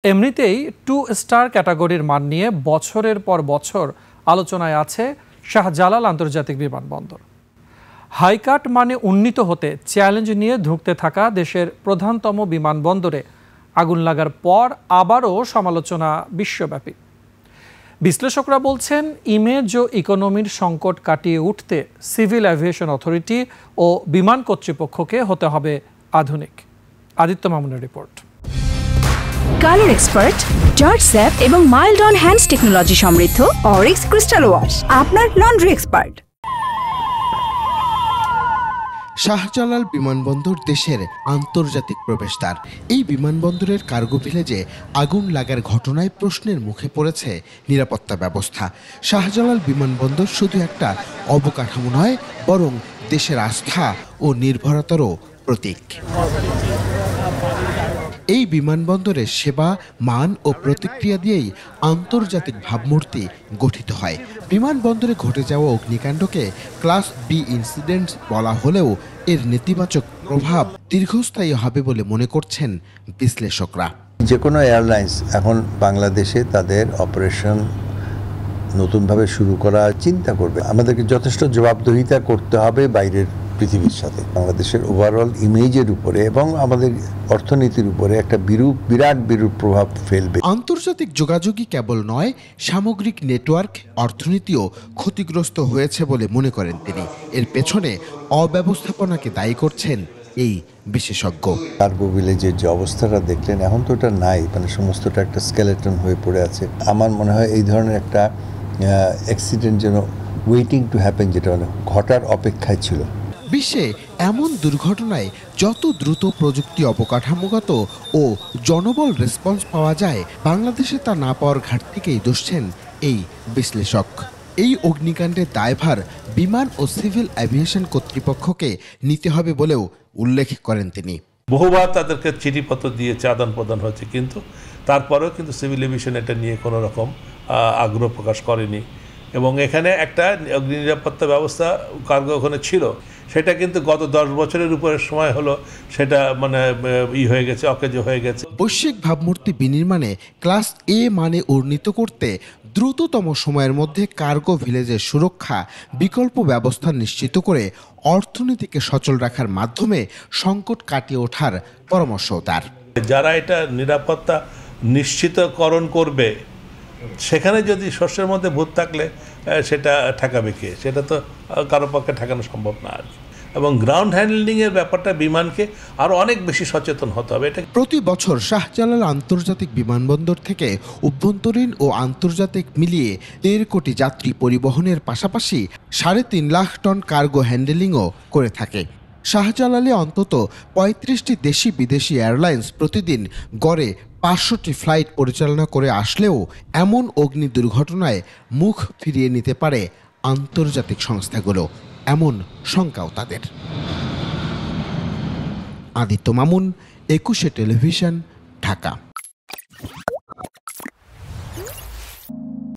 এমনিতেই 2 স্টার ক্যাটাগরির মান নিয়ে বছরের পর বছর আলোচনায় আছে শাহজালাল আন্তর্জাতিক বিমানবন্দর। হাইকাট মানে উন্নীত হতে চ্যালেঞ্জ নিয়ে ধুঁকতে থাকা দেশের প্রধানতম বিমানবন্দরে আগুন লাগার পর আবারও সমালোচনা বিশ্বব্যাপী। বিশ্লেষকরা বলছেন, ইমেজ ও ইকোনমির সংকট কাটিয়ে উঠতে সিভিল এভিয়েশন অথরিটি ও বিমান কর্তৃপক্ষকে হতে হবে আধুনিক। আদিত্য মামুনের report. Colour expert, George sap এবং মাইল্ড অন হ্যান্ডস টেকনোলজি সমৃদ্ধ অরিক্স ক্রিস্টাল ওয়াশ আপনার লন্ড্রি এক্সপার্ট। শাহজালাল বিমানবন্দর দেশের আন্তর্জাতিক প্রবেশদ্বার। এই বিমানবন্দরের কার্গো ভিলেজে আগুন লাগার ঘটনায় প্রশ্নের মুখে পড়েছে নিরাপত্তা ব্যবস্থা। শাহজালাল বিমানবন্দর শুধু একটা অবকাঠামো নয়, বরং দেশের আস্থা ও নির্ভরতারও প্রতীক। এই বিমানবন্দরের সেবা, মান ও প্রতিক্রিয়া দিয়েই আন্তর্জাতিক ভাবমূর্তি গঠিত হয়। বিমানবন্দরে ঘটে যাওয়া অগ্নিকাণ্ডকে ক্লাস বি ইনসিডেন্ট বলা হলেও এর নেতিবাচক প্রভাব দীর্ঘস্থায়ী হবে বলে মনে করছেন বিশ্লেষকরা। যে কোনো এয়ারলাইন্স এখন বাংলাদেশে তাদের অপারেশন নতুনভাবে শুরু করা চিন্তা করবে। আমাদেরকে যথেষ্ট জবাবদিহিতা করতে হবে বাইরের পৃথিবীর সাথে। বাংলাদেশের ওভারঅল ইমেজের উপরে এবং আমাদের অর্থনীতির উপরে একটা বিরাট প্রভাব ফেলবে। আন্তর্জাতিক যোগাযোগই কেবল নয়, সামগ্রিক নেটওয়ার্ক, অর্থনীতিও ক্ষতিগ্রস্ত হয়েছে বলে মনে করেন তিনি। এর পেছনে অব্যবস্থাপনাকে দায়ী করছেন এই বিশেষজ্ঞ। কার্গো ভিলেজের যে অবস্থাটা দেখলেন, এখন তো ওটা নাই, মানে সমস্তটা একটা স্কেলেটন হয়ে পড়ে আছে। আমার মনে হয় এই ধরনের একটা অ্যাক্সিডেন্ট যেন ওয়েটিং টু হ্যাপেন, যেটা ঘটার অপেক্ষায় ছিল। বিশ্বে এমন দুর্ঘটনায় যত দ্রুত প্রযুক্তি, অবকাঠামোগত ও জনবল রেসপন্স পাওয়া যায়, বাংলাদেশে তা না পাওয়ার ঘাটতিকেই দুষছেন এই বিশ্লেষক। এই অগ্নিকাণ্ডের দায়ভার বিমান ও সিভিল এভিয়েশন কর্তৃপক্ষকে নিতে হবে বলেও উল্লেখ করেন তিনি। বহুবার তাদেরকে চিঠিপত্র দিয়েছে, আদান প্রদান হয়েছে, কিন্তু তারপরেও কিন্তু সিভিল এভিয়েশন এটা নিয়ে কোনো রকম আগ্রহ প্রকাশ করেনি। এবং এখানে একটা অগ্নি নিরাপত্তা ব্যবস্থা কার্গো ওখানে ছিল, সেটা কিন্তু গত 10 বছরের উপরে সময় হলো সেটা মানে হয়ে গেছে, অকেজ হয়ে গেছে। বৈশ্বিক ভাবমূর্তি বিনির্মাণে ক্লাস এ মানে উন্নীত করতে দ্রুততম সময়ের মধ্যে কার্গো ভিলেজের সুরক্ষা, বিকল্প ব্যবস্থা নিশ্চিত করে অর্থনীতিকে সচল রাখার মাধ্যমে সংকট কাটিয়ে ওঠার পরামর্শ তার। যারা এটা নিরাপত্তা নিশ্চিতকরণ করবে, সেখানে যদি শস্যের মধ্যে ভূত থাকলে সেটা ঠেকাবে কে? সেটা তো কারো পক্ষে ঠেকানো সম্ভব না। এবং গ্রাউন্ড হ্যান্ডলিংয়ের ব্যাপারটা বিমানকে আরও অনেক বেশি সচেতন হতে হবে। এটা প্রতি বছর শাহজালাল আন্তর্জাতিক বিমানবন্দর থেকে অভ্যন্তরীণ ও আন্তর্জাতিক মিলিয়ে 1.5 কোটি যাত্রী পরিবহনের পাশাপাশি 3.5 লাখ টন কার্গো হ্যান্ডেলিংও করে থাকে। শাহজালালে অন্তত 35টি দেশি বিদেশি এয়ারলাইন্স প্রতিদিন গড়ে 500টি ফ্লাইট পরিচালনা করে আসলেও এমন অগ্নি দুর্ঘটনায় মুখ ফিরিয়ে নিতে পারে আন্তর্জাতিক সংস্থাগুলো, এমন শঙ্কাও তাদের। আদিত্য মামুন, 21 টেলিভিশন, ঢাকা।